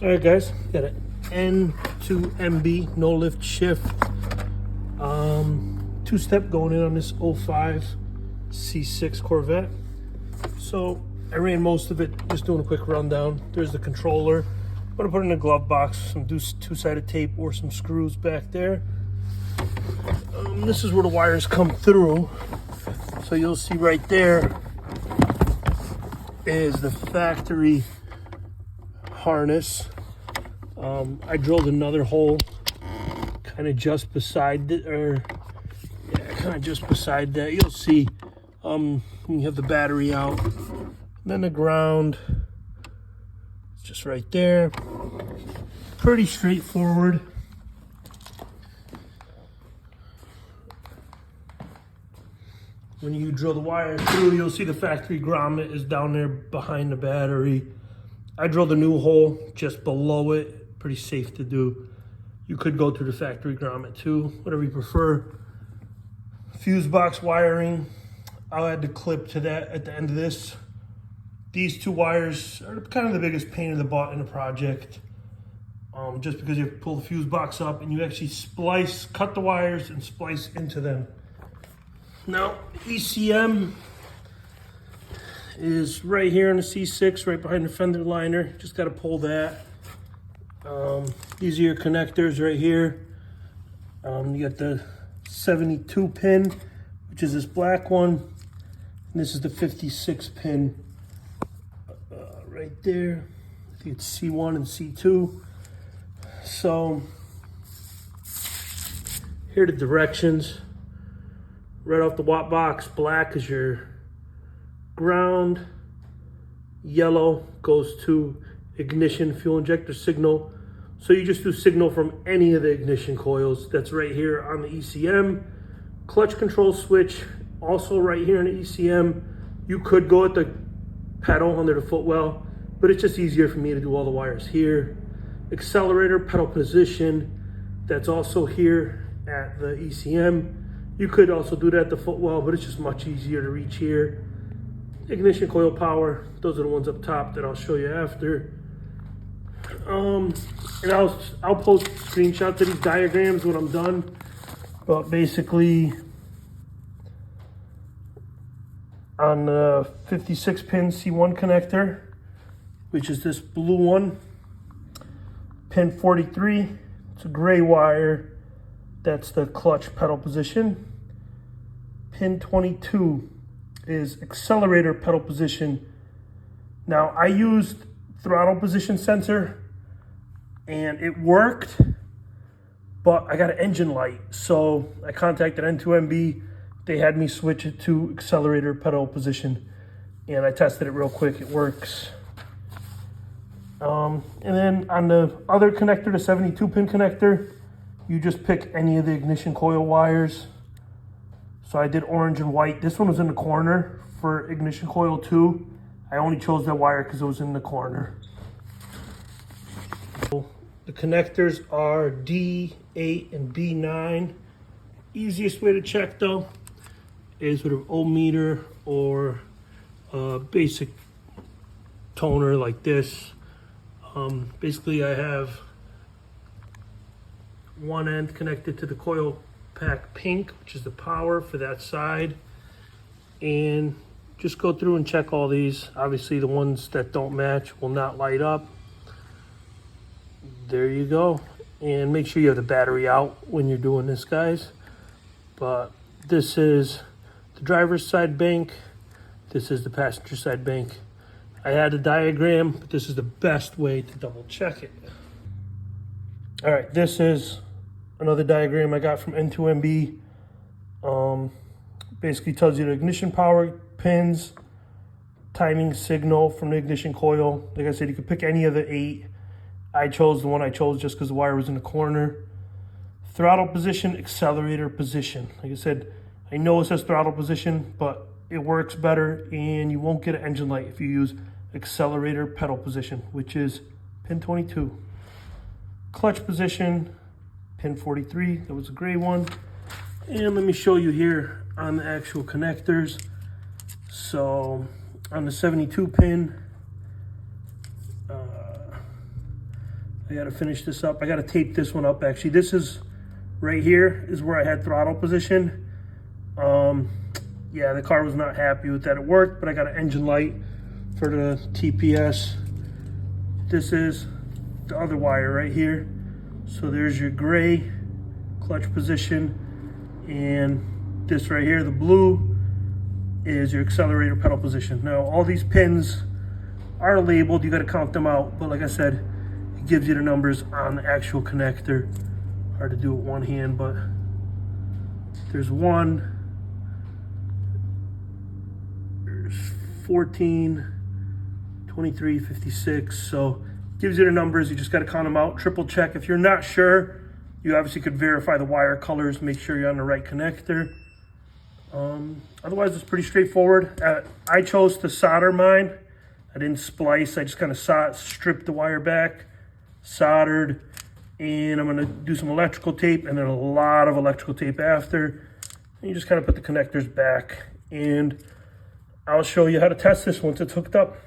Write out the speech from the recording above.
All right, guys, got an N2MB no lift shift, two-step going in on this 05 C6 Corvette. So I ran most of it, just doing a quick rundown. There's the controller. I'm gonna put it in a glove box, some two-sided tape or some screws back there. This is where the wires come through. So you'll see right there is the factory harness. I drilled another hole kind of just beside it, just beside that. You'll see when you have the battery out. And then the ground is just right there. Pretty straightforward. When you drill the wire through, you'll see the factory grommet is down there behind the battery. I drilled a new hole just below it. Pretty safe to do. You could go through the factory grommet too, whatever you prefer. Fuse box wiring, I'll add the clip to that at the end of this. These two wires are kind of the biggest pain in the butt in the project. Just because you have to pull the fuse box up and you actually cut the wires and splice into them. Now, ECM is right here on the C6, right behind the fender liner. Just got to pull that. These are your connectors right here. You got the 72 pin, which is this black one. And this is the 56 pin right there. I think it's C1 and C2. So, here are the directions. Right off the watt box, black is your ground, yellow goes to ignition fuel injector signal. So you just do signal from any of the ignition coils. That's right here on the ECM. Clutch control switch, also right here on the ECM. You could go at the pedal under the footwell, but it's just easier for me to do all the wires here. Accelerator pedal position, that's also here at the ECM. You could also do that at the footwell, but it's just much easier to reach here. Ignition coil power, those are the ones up top that I'll show you after. And I'll post screenshots of these diagrams when I'm done. But basically, on the 56 pin C1 connector, which is this blue one, pin 43, it's a gray wire. That's the clutch pedal position. Pin 22 is accelerator pedal position. Now, I used throttle position sensor and it worked, but I got an engine light. So I contacted N2MB. They had me switch it to accelerator pedal position and I tested it real quick. It works. And then on the other connector, the 72 pin connector, you just pick any of the ignition coil wires. So I did orange and white. This one was in the corner for ignition coil 2. I only chose that wire because it was in the corner. The connectors are D8 and B9. Easiest way to check though is with an ohm meter or a basic toner like this. Basically I have one end connected to the coil pack pink, which is the power for that side, and just go through and check all these. Obviously the ones that don't match will not light up. There you go. And make sure you have the battery out when you're doing this, guys. But this is the driver's side bank, this is the passenger side bank. I had a diagram, but this is the best way to double check it. All right, this is another diagram I got from N2MB. Basically tells you the ignition power pins, timing signal from the ignition coil. Like I said, you could pick any of the 8. I chose the one I chose just because the wire was in the corner. Throttle position, accelerator position. Like I said, I know it says throttle position, but it works better and you won't get an engine light if you use accelerator pedal position, which is pin 22. Clutch position, pin 43, that was a gray one. And let me show you here on the actual connectors. So on the 72 pin, I gotta finish this up. I gotta tape this one up actually. This is right here is where I had throttle position. Yeah, the car was not happy with that. It worked, but I got an engine light for the TPS. This is the other wire right here. So there's your gray clutch position, and this right here, the blue, is your accelerator pedal position. Now all these pins are labeled, you got to count them out, but like I said, it gives you the numbers on the actual connector. Hard to do with one hand, but there's 1, there's 14, 23, 56. So it gives you the numbers. You just got to count them out, triple check. If you're not sure, you obviously could verify the wire colors, make sure you're on the right connector. Otherwise it's pretty straightforward. I chose to solder mine. I didn't splice, I just kind of stripped the wire back, soldered, and I'm gonna do some electrical tape and then a lot of electrical tape after. And you just kind of put the connectors back, and I'll show you how to test this once it's hooked up.